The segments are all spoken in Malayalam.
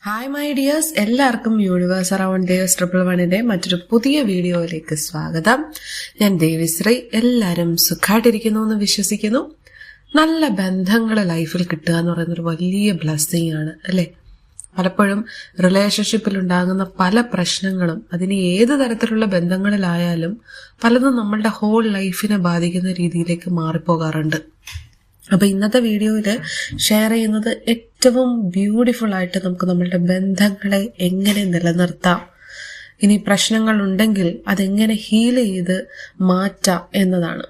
ഹായ് മൈ ഡിയേഴ്സ്, എല്ലാവർക്കും യൂണിവേഴ്സ് അറൗണ്ട് ഡിയേഴ്സ് 111ന്റെ മറ്റൊരു പുതിയ വീഡിയോയിലേക്ക് സ്വാഗതം. ഞാൻ ദേവിശ്രീ. എല്ലാവരും സുഖമായിട്ടിരിക്കുന്നു എന്ന് വിശ്വസിക്കുന്നു. നല്ല ബന്ധങ്ങൾ ലൈഫിൽ കിട്ടുക എന്ന് പറയുന്നൊരു വലിയ ബ്ലെസ്സിങ് ആണ് അല്ലേ? പലപ്പോഴും റിലേഷൻഷിപ്പിൽ ഉണ്ടാകുന്ന പല പ്രശ്നങ്ങളും, അതിന് ഏത് തരത്തിലുള്ള ബന്ധങ്ങളിലായാലും പലതും നമ്മളുടെ ഹോൾ ലൈഫിനെ ബാധിക്കുന്ന രീതിയിലേക്ക് മാറിപ്പോകാറുണ്ട്. അപ്പൊ ഇന്നത്തെ വീഡിയോയിൽ ഷെയർ ചെയ്യുന്നത് ഏറ്റവും ബ്യൂട്ടിഫുൾ ആയിട്ട് നമുക്ക് നമ്മളുടെ ബന്ധങ്ങളെ എങ്ങനെ നിലനിർത്താം, ഇനി പ്രശ്നങ്ങൾ ഉണ്ടെങ്കിൽ അതെങ്ങനെ ഹീൽ ചെയ്ത് മാറ്റാം എന്നതാണ്.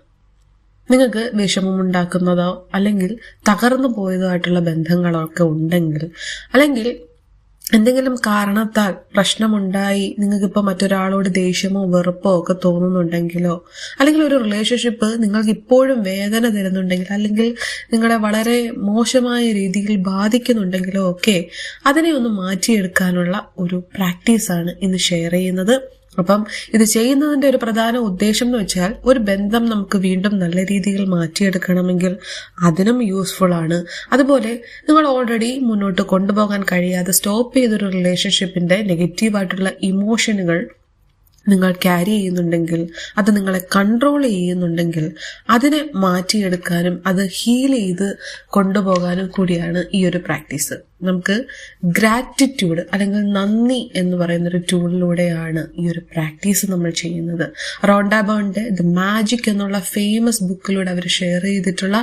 നിങ്ങൾക്ക് വിഷമമുണ്ടാക്കുന്നതോ അല്ലെങ്കിൽ തകർന്നു പോയതോ ആയിട്ടുള്ള ബന്ധങ്ങളൊക്കെ ഉണ്ടെങ്കിൽ, അല്ലെങ്കിൽ എന്തെങ്കിലും കാരണത്താൽ പ്രശ്നമുണ്ടായി നിങ്ങൾക്കിപ്പോൾ മറ്റൊരാളോട് ദേഷ്യമോ വെറുപ്പോ ഒക്കെ തോന്നുന്നുണ്ടെങ്കിലോ, അല്ലെങ്കിൽ ഒരു റിലേഷൻഷിപ്പ് നിങ്ങൾക്ക് ഇപ്പോഴും വേദന തരുന്നുണ്ടെങ്കിൽ, അല്ലെങ്കിൽ നിങ്ങളെ വളരെ മോശമായ രീതിയിൽ ബാധിക്കുന്നുണ്ടെങ്കിലോ ഒക്കെ അതിനെ ഒന്ന് മാറ്റിയെടുക്കാനുള്ള ഒരു പ്രാക്ടീസാണ് ഇന്ന് ഷെയർ ചെയ്യുന്നത്. അപ്പം ഇത് ചെയ്യുന്നതിന്റെ ഒരു പ്രധാന ഉദ്ദേശം എന്ന് വെച്ചാൽ, ഒരു ബന്ധം നമുക്ക് വീണ്ടും നല്ല രീതിയിൽ മാറ്റിയെടുക്കണമെങ്കിൽ അതിനും യൂസ്ഫുൾ ആണ്. അതുപോലെ നിങ്ങൾ ഓൾറെഡി മുന്നോട്ട് കൊണ്ടുപോകാൻ കഴിയാതെ സ്റ്റോപ്പ് ചെയ്തൊരു റിലേഷൻഷിപ്പിന്റെ നെഗറ്റീവായിട്ടുള്ള ഇമോഷനുകൾ നിങ്ങൾ ക്യാരി ചെയ്യുന്നുണ്ടെങ്കിൽ, അത് നിങ്ങളെ കൺട്രോൾ ചെയ്യുന്നുണ്ടെങ്കിൽ അതിനെ മാറ്റിയെടുക്കാനും അത് ഹീൽ ചെയ്ത് കൊണ്ടുപോകാനും കൂടിയാണ് ഈ ഒരു പ്രാക്ടീസ്. നമുക്ക് ഗ്രാറ്റിറ്റ്യൂഡ് അല്ലെങ്കിൽ നന്ദി എന്ന് പറയുന്നൊരു ടൂളിലൂടെയാണ് ഈ ഒരു പ്രാക്ടീസ് നമ്മൾ ചെയ്യുന്നത്. റോണ്ട ബേണിന്റെ ദ മാജിക് എന്നുള്ള ഫേമസ് ബുക്കിലൂടെ അവർ ഷെയർ ചെയ്തിട്ടുള്ള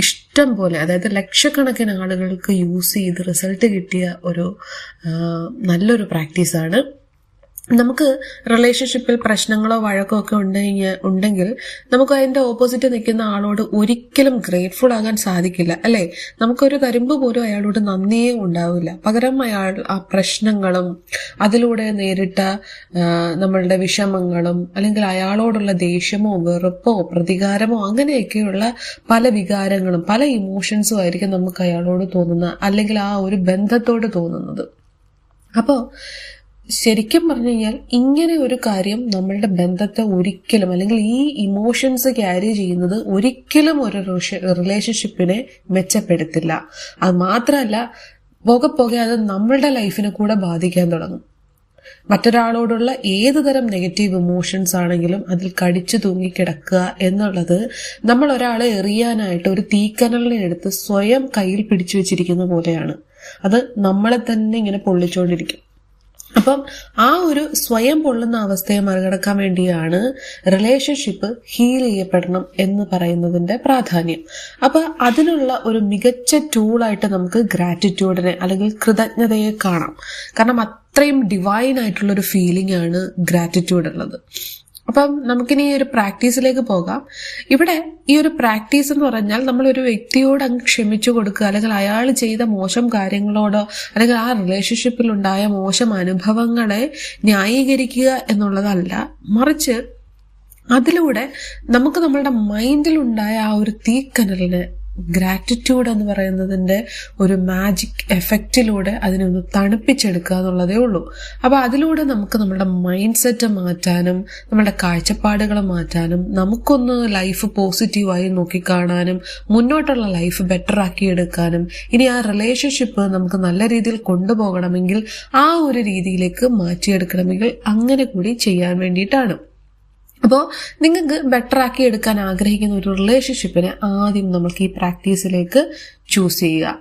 ഇഷ്ടം പോലെ, അതായത് ലക്ഷക്കണക്കിന് ആളുകൾക്ക് യൂസ് ചെയ്ത് റിസൾട്ട് കിട്ടിയ ഒരു നല്ലൊരു പ്രാക്ടീസാണ്. നമുക്ക് റിലേഷൻഷിപ്പിൽ പ്രശ്നങ്ങളോ വഴക്കോ ഒക്കെ ഉണ്ടെങ്കിൽ നമുക്ക് അതിന്റെ ഓപ്പോസിറ്റ് നിൽക്കുന്ന ആളോട് ഒരിക്കലും ഗ്രേറ്റ്ഫുൾ ആകാൻ സാധിക്കില്ല അല്ലേ? നമുക്കൊരു തരുമ്പ് പോലും അയാളോട് നന്ദിയേ ഉണ്ടാവില്ല. പകരം അയാൾ ആ പ്രശ്നങ്ങളും അതിലൂടെ നേരിട്ട നമ്മളുടെ വിഷമങ്ങളും, അല്ലെങ്കിൽ അയാളോടുള്ള ദേഷ്യമോ വെറുപ്പോ പ്രതികാരമോ അങ്ങനെയൊക്കെയുള്ള പല വികാരങ്ങളും പല ഇമോഷൻസും ആയിരിക്കും നമുക്ക് അയാളോട് തോന്നുന്ന, അല്ലെങ്കിൽ ആ ഒരു ബന്ധത്തോട് തോന്നുന്നത്. അപ്പോൾ ശരിക്കും പറഞ്ഞു കഴിഞ്ഞാൽ ഇങ്ങനെ ഒരു കാര്യം നമ്മളുടെ ബന്ധത്തെ ഒരിക്കലും, അല്ലെങ്കിൽ ഈ ഇമോഷൻസ് ക്യാരി ചെയ്യുന്നത് ഒരിക്കലും ഒരു റിലേഷൻഷിപ്പിനെ മെച്ചപ്പെടുത്തില്ല. അത് മാത്രമല്ല, പോകെ അത് നമ്മളുടെ ലൈഫിനെ കൂടെ ബാധിക്കാൻ തുടങ്ങും. മറ്റൊരാളോടുള്ള ഏത് തരം നെഗറ്റീവ് ഇമോഷൻസ് ആണെങ്കിലും അതിൽ കടിച്ചു തൂങ്ങിക്കിടക്കുക എന്നുള്ളത് നമ്മൾ ഒരാളെ എറിയാനായിട്ട് ഒരു തീക്കനലിനെ എടുത്ത് സ്വയം കയ്യിൽ പിടിച്ചു വെച്ചിരിക്കുന്ന പോലെയാണ്. അത് നമ്മളെ തന്നെ ഇങ്ങനെ പൊള്ളിച്ചുകൊണ്ടിരിക്കും. അപ്പം ആ ഒരു സ്വയം പൊള്ളുന്ന അവസ്ഥയെ മറികടക്കാൻ വേണ്ടിയാണ് റിലേഷൻഷിപ്പ് ഹീൽ ചെയ്യപ്പെടണം എന്ന് പറയുന്നതിന്റെ പ്രാധാന്യം. അപ്പൊ അതിനുള്ള ഒരു മികച്ച ടൂളായിട്ട് നമുക്ക് ഗ്രാറ്റിറ്റ്യൂഡിനെ അല്ലെങ്കിൽ കൃതജ്ഞതയെ കാണാം. കാരണം അത്രയും ഡിവൈൻ ആയിട്ടുള്ള ഒരു ഫീലിംഗ് ആണ് ഗ്രാറ്റിറ്റ്യൂഡ് ഉള്ളത്. അപ്പം നമുക്കിനി ഈ ഒരു പ്രാക്ടീസിലേക്ക് പോകാം. ഇവിടെ ഈ ഒരു പ്രാക്ടീസ് എന്ന് പറഞ്ഞാൽ നമ്മളൊരു വ്യക്തിയോട് അങ്ങ് ക്ഷമിച്ചു കൊടുക്കുക, അല്ലെങ്കിൽ അയാൾ ചെയ്ത മോശം കാര്യങ്ങളോടോ അല്ലെങ്കിൽ ആ റിലേഷൻഷിപ്പിൽ ഉണ്ടായ മോശം അനുഭവങ്ങളെ ന്യായീകരിക്കുക എന്നുള്ളതല്ല, മറിച്ച് അതിലൂടെ നമുക്ക് നമ്മളുടെ മൈൻഡിലുണ്ടായ ആ ഒരു തീക്കനലിനെ ഗ്രാറ്റിറ്റ്യൂഡ് എന്ന് പറയുന്നതിന്റെ ഒരു മാജിക് എഫക്റ്റിലൂടെ അതിനെ ഒന്ന് തണുപ്പിച്ചെടുക്കുക എന്നുള്ളതേ ഉള്ളൂ. അപ്പൊ അതിലൂടെ നമുക്ക് നമ്മുടെ മൈൻഡ് സെറ്റ് മാറ്റാനും നമ്മുടെ കാഴ്ചപ്പാടുകൾ മാറ്റാനും നമുക്കൊന്ന് ലൈഫ് പോസിറ്റീവായി നോക്കിക്കാണാനും മുന്നോട്ടുള്ള ലൈഫ് ബെറ്റർ ആക്കിയെടുക്കാനും, ഇനി ആ റിലേഷൻഷിപ്പ് നമുക്ക് നല്ല രീതിയിൽ കൊണ്ടുപോകണമെങ്കിൽ ആ ഒരു രീതിയിലേക്ക് മാറ്റിയെടുക്കണമെങ്കിൽ അങ്ങനെ കൂടി ചെയ്യാൻ വേണ്ടിയിട്ടാണ്. അപ്പോൾ നിങ്ങൾക്ക് ബെറ്റർ ആക്കി എടുക്കാൻ ആഗ്രഹിക്കുന്ന ഒരു റിലേഷൻഷിപ്പിനെ ആദ്യം നമ്മൾക്ക് ഈ പ്രാക്ടീസിലേക്ക് ചൂസ് ചെയ്യുക.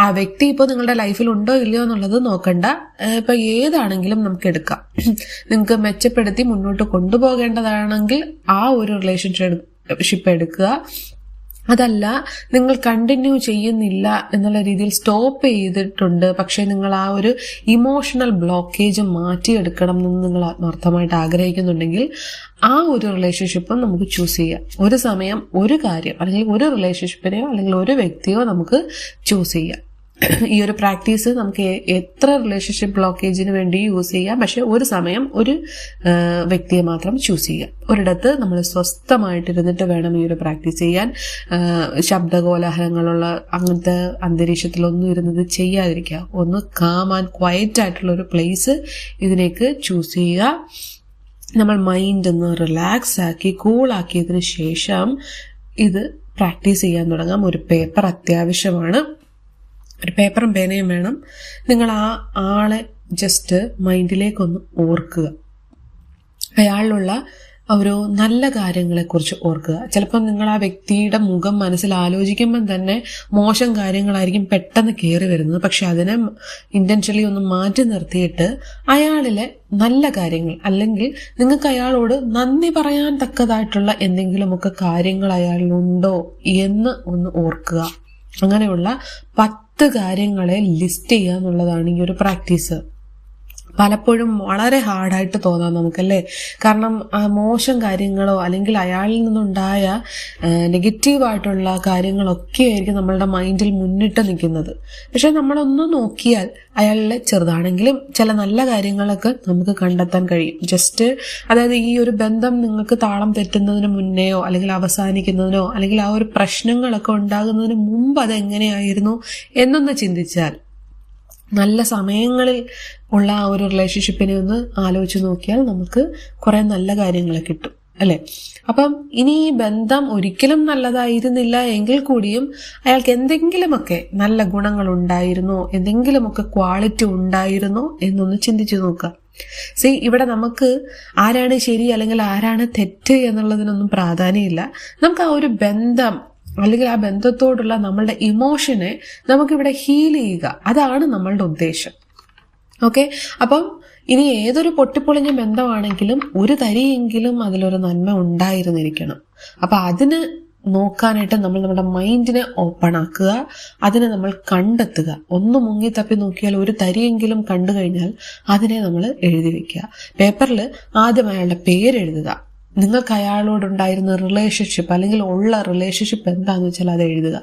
ആ വ്യക്തി ഇപ്പോൾ നിങ്ങളുടെ ലൈഫിൽ ഉണ്ടോ ഇല്ലയോ എന്നുള്ളത് നോക്കണ്ട. ഇപ്പൊ ഏതാണെങ്കിലും നമുക്ക് എടുക്കാം. നിങ്ങൾക്ക് മെച്ചപ്പെടുത്തി മുന്നോട്ട് കൊണ്ടുപോകേണ്ടതാണെങ്കിൽ ആ ഒരു റിലേഷൻഷിപ്പ് എടുക്കുക. അതല്ല, നിങ്ങൾ കണ്ടിന്യൂ ചെയ്യുന്നില്ല എന്നുള്ള രീതിയിൽ സ്റ്റോപ്പ് ചെയ്തിട്ടുണ്ട്, പക്ഷെ നിങ്ങൾ ആ ഒരു ഇമോഷണൽ ബ്ലോക്കേജ് മാറ്റിയെടുക്കണം എന്ന് നിങ്ങൾ ആത്മാർത്ഥമായിട്ട് ആഗ്രഹിക്കുന്നുണ്ടെങ്കിൽ ആ ഒരു റിലേഷൻഷിപ്പ് നമുക്ക് ചൂസ് ചെയ്യാം. ഒരു സമയം ഒരു കാര്യം, അല്ലെങ്കിൽ ഒരു റിലേഷൻഷിപ്പിനെയോ അല്ലെങ്കിൽ ഒരു വ്യക്തിയോ നമുക്ക് ചൂസ് ചെയ്യാം. ഈ ഒരു പ്രാക്ടീസ് നമുക്ക് എത്ര റിലേഷൻഷിപ്പ് ബ്ലോക്കേജിന് വേണ്ടി യൂസ് ചെയ്യാം, പക്ഷെ ഒരു സമയം ഒരു വ്യക്തിയെ മാത്രം ചൂസ് ചെയ്യാം. ഒരിടത്ത് നമ്മൾ സ്വസ്ഥമായിട്ടിരുന്നിട്ട് വേണം ഈ ഒരു പ്രാക്ടീസ് ചെയ്യാൻ. ശബ്ദകോലാഹലങ്ങളുള്ള അങ്ങനത്തെ അന്തരീക്ഷത്തിലൊന്നും ഇരുന്നത് ചെയ്യാതിരിക്കുക. ഒന്ന് കാം ആൻഡ് ക്വയറ്റ് ആയിട്ടുള്ള ഒരു പ്ലേസ് ഇതിലേക്ക് ചൂസ് ചെയ്യുക. നമ്മൾ മൈൻഡ് ഒന്ന് റിലാക്സ് ആക്കി കൂളാക്കിയതിന് ശേഷം ഇത് പ്രാക്ടീസ് ചെയ്യാൻ തുടങ്ങാം. ഒരു പേപ്പർ അത്യാവശ്യമാണ്. ഒരു പേപ്പറും പേനയും വേണം. നിങ്ങൾ ആ ആളെ ജസ്റ്റ് മൈൻഡിലേക്കൊന്ന് ഓർക്കുക. അയാളിലുള്ള ഒരു നല്ല കാര്യങ്ങളെക്കുറിച്ച് ഓർക്കുക. ചിലപ്പോൾ നിങ്ങൾ ആ വ്യക്തിയുടെ മുഖം മനസ്സിൽ ആലോചിക്കുമ്പം തന്നെ മോശം കാര്യങ്ങളായിരിക്കും പെട്ടെന്ന് കയറി വരുന്നത്. പക്ഷെ അതിനെ ഇന്റൻഷനലി ഒന്ന് മാറ്റി നിർത്തിയിട്ട് അയാളിലെ നല്ല കാര്യങ്ങൾ, അല്ലെങ്കിൽ നിങ്ങൾക്ക് അയാളോട് നന്ദി പറയാൻ തക്കതായിട്ടുള്ള എന്തെങ്കിലുമൊക്കെ കാര്യങ്ങൾ അയാളിലുണ്ടോ എന്ന് ഒന്ന് ഓർക്കുക. അങ്ങനെയുള്ള 10 കാര്യങ്ങളെ ലിസ്റ്റ് ചെയ്യുക എന്നുള്ളതാണ് ഈ ഒരു പ്രാക്ടീസ്. പലപ്പോഴും വളരെ ഹാർഡായിട്ട് തോന്നാം നമുക്കല്ലേ. കാരണം മോശം കാര്യങ്ങളോ അല്ലെങ്കിൽ അയാളിൽ നിന്നുണ്ടായ നെഗറ്റീവായിട്ടുള്ള കാര്യങ്ങളൊക്കെ ആയിരിക്കും നമ്മളുടെ മൈൻഡിൽ മുന്നിട്ട് നിൽക്കുന്നത്. പക്ഷെ നമ്മളൊന്ന് നോക്കിയാൽ അയാളിലെ ചെറുതാണെങ്കിലും ചില നല്ല കാര്യങ്ങളൊക്കെ നമുക്ക് കണ്ടെത്താൻ കഴിയും. ജസ്റ്റ് അതായത് ഈ ഒരു ബന്ധം നിങ്ങൾക്ക് താളം തെറ്റുന്നതിന് മുന്നെയോ അല്ലെങ്കിൽ അവസാനിക്കുന്നതിനോ അല്ലെങ്കിൽ ആ ഒരു പ്രശ്നങ്ങളൊക്കെ ഉണ്ടാകുന്നതിന് മുമ്പ് അതെങ്ങനെയായിരുന്നു എന്നൊന്ന് ചിന്തിച്ചാൽ, നല്ല സമയങ്ങളിൽ ഉള്ള ആ ഒരു റിലേഷൻഷിപ്പിനെ ഒന്ന് ആലോചിച്ച് നോക്കിയാൽ നമുക്ക് കുറെ നല്ല കാര്യങ്ങൾ കിട്ടും അല്ലെ. അപ്പം ഇനി ഈ ബന്ധം ഒരിക്കലും നല്ലതായിരുന്നില്ല എങ്കിൽ കൂടിയും അയാൾക്ക് എന്തെങ്കിലുമൊക്കെ നല്ല ഗുണങ്ങൾ ഉണ്ടായിരുന്നോ, എന്തെങ്കിലുമൊക്കെ ക്വാളിറ്റി ഉണ്ടായിരുന്നോ എന്നൊന്ന് ചിന്തിച്ചു നോക്കുക. ഇവിടെ നമുക്ക് ആരാണ് ശരി അല്ലെങ്കിൽ ആരാണ് തെറ്റ് എന്നുള്ളതിനൊന്നും പ്രാധാന്യമില്ല. നമുക്ക് ആ ഒരു ബന്ധം അല്ലെങ്കിൽ ആ ബന്ധത്തോടുള്ള നമ്മളുടെ ഇമോഷനെ നമുക്കിവിടെ ഹീൽ ചെയ്യുക, അതാണ് നമ്മളുടെ ഉദ്ദേശം. ഓക്കെ, അപ്പം ഇനി ഏതൊരു പൊട്ടിപ്പൊളിഞ്ഞ ബന്ധമാണെങ്കിലും ഒരു തരിയെങ്കിലും അതിലൊരു നന്മ ഉണ്ടായിരുന്നിരിക്കണം. അപ്പൊ അതിന് നോക്കാനായിട്ട് നമ്മൾ നമ്മുടെ മൈൻഡിനെ ഓപ്പൺ ആക്കുക, അതിനെ നമ്മൾ കണ്ടെത്തുക. ഒന്ന് മുങ്ങി തപ്പി നോക്കിയാൽ ഒരു തരിയെങ്കിലും കണ്ടു കഴിഞ്ഞാൽ അതിനെ നമ്മൾ എഴുതി വെക്കുക. പേപ്പറിൽ ആദ്യം അയാളുടെ പേരെഴുതുക. നിങ്ങൾക്ക് അയാളോടുണ്ടായിരുന്ന റിലേഷൻഷിപ്പ് അല്ലെങ്കിൽ ഉള്ള റിലേഷൻഷിപ്പ് എന്താണെന്ന് വെച്ചാൽ അത് എഴുതുക.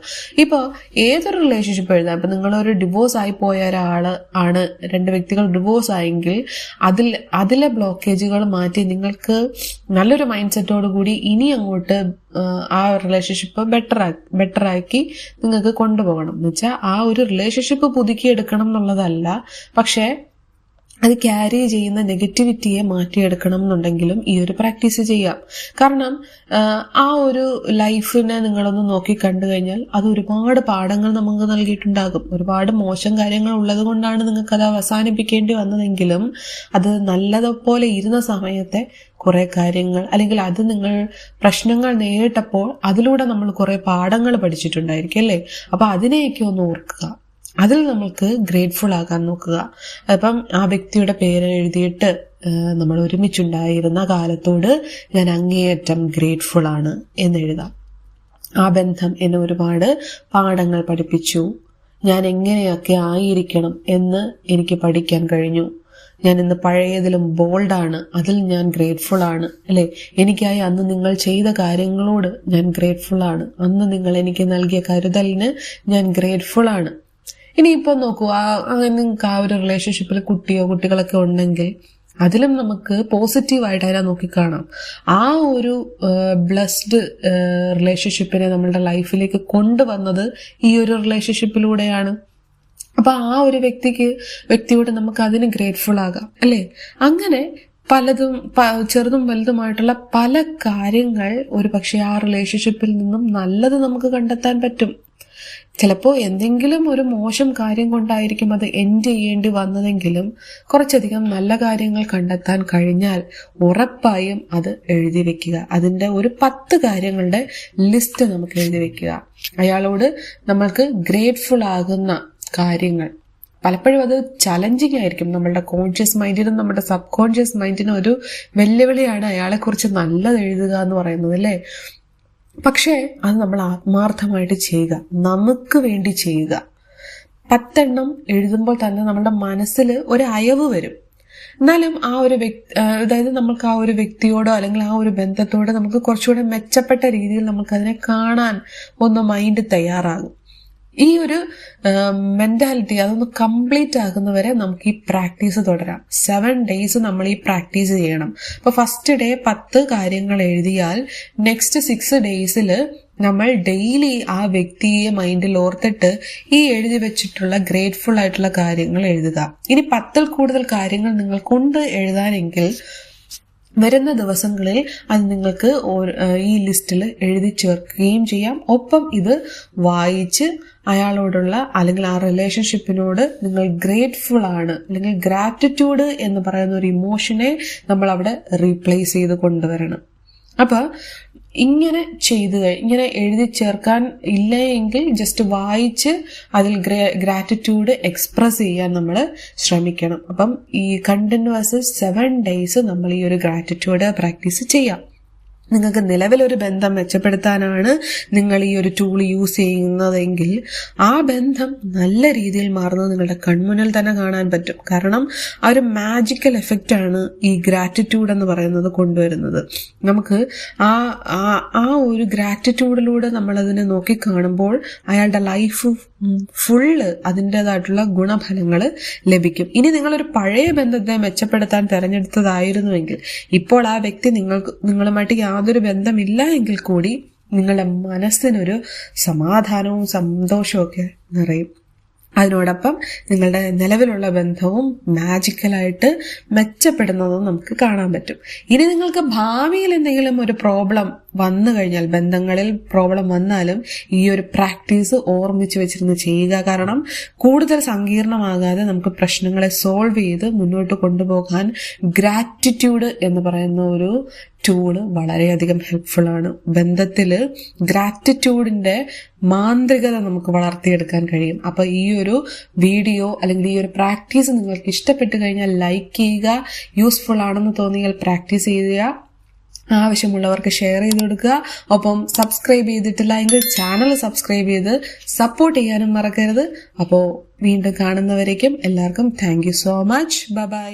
ഇപ്പോൾ ഏതൊരു റിലേഷൻഷിപ്പ് എഴുതാം. ഇപ്പം നിങ്ങളൊരു ഡിവോഴ്സ് ആയി പോയ ഒരാൾ ആണ്, 2 വ്യക്തികൾ ഡിവോഴ്സ് ആയെങ്കിൽ അതിലെ ബ്ലോക്കേജുകൾ മാറ്റി നിങ്ങൾക്ക് നല്ലൊരു മൈൻഡ് സെറ്റോട് കൂടി ഇനി അങ്ങോട്ട് ആ റിലേഷൻഷിപ്പ് ബെറ്ററാക്കി നിങ്ങൾക്ക് കൊണ്ടുപോകണം. എന്ന് വെച്ചാൽ ആ ഒരു റിലേഷൻഷിപ്പ് പുതുക്കിയെടുക്കണം എന്നുള്ളതല്ല, പക്ഷേ അത് ക്യാരി ചെയ്യുന്ന നെഗറ്റിവിറ്റിയെ മാറ്റിയെടുക്കണം എന്നുണ്ടെങ്കിലും ഈ ഒരു പ്രാക്ടീസ് ചെയ്യാം. കാരണം ആ ഒരു ലൈഫിനെ നിങ്ങളൊന്ന് നോക്കി കണ്ടു കഴിഞ്ഞാൽ അത് ഒരുപാട് പാഠങ്ങൾ നമുക്ക് നൽകിയിട്ടുണ്ടാകും. ഒരുപാട് മോശം കാര്യങ്ങൾ ഉള്ളത് കൊണ്ടാണ് നിങ്ങൾക്കത് അവസാനിപ്പിക്കേണ്ടി വന്നതെങ്കിലും അത് നല്ലതുപോലെ ഇരുന്ന സമയത്തെ കുറെ കാര്യങ്ങൾ അല്ലെങ്കിൽ അത് നിങ്ങൾ പ്രശ്നങ്ങൾ നേരിട്ടപ്പോൾ അതിലൂടെ നമ്മൾ കുറെ പാഠങ്ങൾ പഠിച്ചിട്ടുണ്ടായിരിക്കും അല്ലേ. അപ്പൊ അതിനെയൊക്കെ ഒന്ന് ഓർക്കുക, അതിൽ നമ്മൾക്ക് ഗ്രേറ്റ്ഫുൾ ആകാൻ നോക്കുക. അപ്പം ആ വ്യക്തിയുടെ പേര് എഴുതിയിട്ട് നമ്മൾ ഒരുമിച്ചുണ്ടായിരുന്ന കാലത്തോട് ഞാൻ അങ്ങേയറ്റം ഗ്രേറ്റ്ഫുൾ ആണ് എന്നെഴുതാം. ആ ബന്ധം എന്നെ ഒരുപാട് പാഠങ്ങൾ പഠിപ്പിച്ചു, ഞാൻ എങ്ങനെയൊക്കെ ആയിരിക്കണം എന്ന് എനിക്ക് പഠിക്കാൻ കഴിഞ്ഞു, ഞാൻ ഇന്ന് പഴയതിലും ബോൾഡാണ്, അതിൽ ഞാൻ ഗ്രേറ്റ്ഫുൾ ആണ് അല്ലെ. എനിക്കായി അന്ന് നിങ്ങൾ ചെയ്ത കാര്യങ്ങളോട് ഞാൻ ഗ്രേറ്റ്ഫുൾ ആണ്, അന്ന് നിങ്ങൾ എനിക്ക് നൽകിയ കരുതലിന് ഞാൻ ഗ്രേറ്റ്ഫുൾ ആണ്. ഇനിയിപ്പോ നോക്കൂ, നിങ്ങൾക്ക് ആ ഒരു റിലേഷൻഷിപ്പിൽ കുട്ടികളൊക്കെ ഉണ്ടെങ്കിൽ അതിലും നമുക്ക് പോസിറ്റീവായിട്ട് അതിനെ നോക്കിക്കാണാം. ആ ഒരു ബ്ലെസ്ഡ് റിലേഷൻഷിപ്പിനെ നമ്മളുടെ ലൈഫിലേക്ക് കൊണ്ടുവന്നത് ഈ ഒരു റിലേഷൻഷിപ്പിലൂടെയാണ്. അപ്പൊ ആ ഒരു വ്യക്തിയോട് നമുക്ക് അതിന് ഗ്രേറ്റ്ഫുൾ ആകാം അല്ലേ. അങ്ങനെ പലതും ചെറുതും വലുതുമായിട്ടുള്ള പല കാര്യങ്ങൾ ഒരു പക്ഷെ ആ റിലേഷൻഷിപ്പിൽ നിന്നും നല്ലത് നമുക്ക് കണ്ടെത്താൻ പറ്റും. ചിലപ്പോൾ എന്തെങ്കിലും ഒരു മോശം കാര്യം കൊണ്ടായിരിക്കും അത് എൻഡ് ചെയ്യേണ്ടി വന്നതെങ്കിലും കുറച്ചധികം നല്ല കാര്യങ്ങൾ കണ്ടെത്താൻ കഴിഞ്ഞാൽ ഉറപ്പായും അത് എഴുതി വെക്കുക. അതിൻ്റെ ഒരു 10 കാര്യങ്ങളുടെ ലിസ്റ്റ് നമുക്ക് എഴുതി വെക്കുക. അയാളോട് നമ്മൾക്ക് ഗ്രേറ്റ്ഫുൾ ആകുന്ന കാര്യങ്ങൾ. പലപ്പോഴും അത് ചലഞ്ചിങ് ആയിരിക്കും. നമ്മളുടെ കോൺഷ്യസ് മൈൻഡിനും നമ്മുടെ സബ് കോൺഷ്യസ് മൈൻഡിനും ഒരു വെല്ലുവിളിയാണ് അയാളെക്കുറിച്ച് നല്ലത് എഴുതുക എന്ന് പറയുന്നത് അല്ലേ. പക്ഷേ അത് നമ്മൾ ആത്മാർത്ഥമായിട്ട് ചെയ്യുക, നമുക്ക് വേണ്ടി ചെയ്യുക. 10 എണ്ണം എഴുതുമ്പോൾ തന്നെ നമ്മുടെ മനസ്സിൽ ഒരു അയവ് വരും. എന്നാലും ആ ഒരു അതായത് നമുക്ക് ആ ഒരു വ്യക്തിയോടോ അല്ലെങ്കിൽ ആ ഒരു ബന്ധത്തോടോ നമുക്ക് കുറച്ചുകൂടെ മെച്ചപ്പെട്ട രീതിയിൽ നമുക്കതിനെ കാണാൻ ഒന്ന് മൈൻഡ് തയ്യാറാകും. ഈ ഒരു മെന്റാലിറ്റി അതൊന്ന് കംപ്ലീറ്റ് ആകുന്നവരെ നമുക്ക് ഈ പ്രാക്ടീസ് തുടരാം. 7 days നമ്മൾ ഈ പ്രാക്ടീസ് ചെയ്യണം. അപ്പൊ ഫസ്റ്റ് ഡേ 10 കാര്യങ്ങൾ എഴുതിയാൽ നെക്സ്റ്റ് 6 days നമ്മൾ ഡെയിലി ആ വ്യക്തിയെ മൈൻഡിൽ ഓർത്തിട്ട് ഈ എഴുതി വെച്ചിട്ടുള്ള ഗ്രേറ്റ്ഫുൾ ആയിട്ടുള്ള കാര്യങ്ങൾ എഴുതുക. ഇനി 10ൽ കൂടുതൽ കാര്യങ്ങൾ നിങ്ങൾക്കുണ്ട് എഴുതാനെങ്കിൽ വരുന്ന ദിവസങ്ങളിൽ അത് നിങ്ങൾക്ക് ഈ ലിസ്റ്റിൽ എഴുതി ചേർക്കുകയും ചെയ്യാം. ഒപ്പം ഇത് വായിച്ച് അയാളോടുള്ള അല്ലെങ്കിൽ ആ റിലേഷൻഷിപ്പിനോട് നിങ്ങൾ ഗ്രേറ്റ്ഫുൾ ആണ് അല്ലെങ്കിൽ ഗ്രാറ്റിറ്റ്യൂഡ് എന്ന് പറയുന്ന ഒരു ഇമോഷനെ നമ്മൾ അവിടെ റീപ്ലേസ് ചെയ്ത് കൊണ്ടുവരണം. അപ്പൊ ഇങ്ങനെ ഇങ്ങനെ എഴുതി ചേർക്കാൻ ഇല്ല എങ്കിൽ ജസ്റ്റ് വായിച്ച് അതിൽ ഗ്രാറ്റിറ്റ്യൂഡ് എക്സ്പ്രസ് ചെയ്യാൻ നമ്മൾ ശ്രമിക്കണം. അപ്പം ഈ കണ്ടിന്യൂസ് 7 days നമ്മൾ ഈ ഒരു ഗ്രാറ്റിറ്റ്യൂഡ് പ്രാക്ടീസ് ചെയ്യാം. നിങ്ങൾക്ക് നിലവിലൊരു ബന്ധം മെച്ചപ്പെടുത്താനാണ് നിങ്ങൾ ഈ ഒരു ടൂൾ യൂസ് ചെയ്യുന്നതെങ്കിൽ ആ ബന്ധം നല്ല രീതിയിൽ മാറുന്നത് നിങ്ങളുടെ കൺമുന്നിൽ തന്നെ കാണാൻ പറ്റും. കാരണം ആ ഒരു മാജിക്കൽ എഫക്റ്റ് ആണ് ഈ ഗ്രാറ്റിറ്റ്യൂഡ് എന്ന് പറയുന്നത് കൊണ്ടുവരുന്നത്. നമുക്ക് ആ ഒരു ഗ്രാറ്റിറ്റ്യൂഡിലൂടെ നമ്മളതിനെ നോക്കിക്കാണുമ്പോൾ അയാളുടെ ലൈഫ് ഫുള്ള് അതിൻ്റെതായിട്ടുള്ള ഗുണഫലങ്ങൾ ലഭിക്കും. ഇനി നിങ്ങളൊരു പഴയ ബന്ധത്തെ മെച്ചപ്പെടുത്താൻ തിരഞ്ഞെടുത്തതായിരുന്നുവെങ്കിൽ ഇപ്പോൾ ആ വ്യക്തി നിങ്ങളുമായിട്ട് യാതൊരു ബന്ധമില്ല എങ്കിൽ കൂടി നിങ്ങളുടെ മനസ്സിനൊരു സമാധാനവും സന്തോഷവും ഒക്കെ നിറയും. അതിനോടൊപ്പം നിങ്ങളുടെ നിലവിലുള്ള ബന്ധവും മാജിക്കലായിട്ട് മെച്ചപ്പെടുന്നതും നമുക്ക് കാണാൻ പറ്റും. ഇനി നിങ്ങൾക്ക് ഭാവിയിൽ എന്തെങ്കിലും ഒരു പ്രോബ്ലം വന്നു കഴിഞ്ഞാൽ, ബന്ധങ്ങളിൽ പ്രോബ്ലം വന്നാലും ഈ ഒരു പ്രാക്ടീസ് ഓർമ്മിച്ച് വെച്ചിരുന്ന് ചെയ്യുക. കാരണം കൂടുതൽ സങ്കീർണമാകാതെ നമുക്ക് പ്രശ്നങ്ങളെ സോൾവ് ചെയ്ത് മുന്നോട്ട് കൊണ്ടുപോകാൻ ഗ്രാറ്റിറ്റ്യൂഡ് എന്ന് പറയുന്ന ഒരു ടൂള് വളരെയധികം ഹെൽപ്ഫുൾ ആണ്. ബന്ധത്തില് ഗ്രാറ്റിറ്റ്യൂഡിന്റെ മാന്ത്രികത നമുക്ക് വളർത്തിയെടുക്കാൻ കഴിയും. അപ്പൊ ഈ ഒരു വീഡിയോ അല്ലെങ്കിൽ ഈ ഒരു പ്രാക്ടീസ് നിങ്ങൾക്ക് ഇഷ്ടപ്പെട്ട് കഴിഞ്ഞാൽ ലൈക്ക് ചെയ്യുക, യൂസ്ഫുൾ ആണെന്ന് തോന്നിയാൽ പ്രാക്ടീസ് ചെയ്യുക, ആവശ്യമുള്ളവർക്ക് ഷെയർ ചെയ്ത് കൊടുക്കുക. ഒപ്പം സബ്സ്ക്രൈബ് ചെയ്തിട്ടില്ല എങ്കിൽ ചാനൽ സബ്സ്ക്രൈബ് ചെയ്ത് സപ്പോർട്ട് ചെയ്യാനും മറക്കരുത്. അപ്പോൾ വീണ്ടും കാണുന്നവരേക്കും എല്ലാവർക്കും thank you so much. By.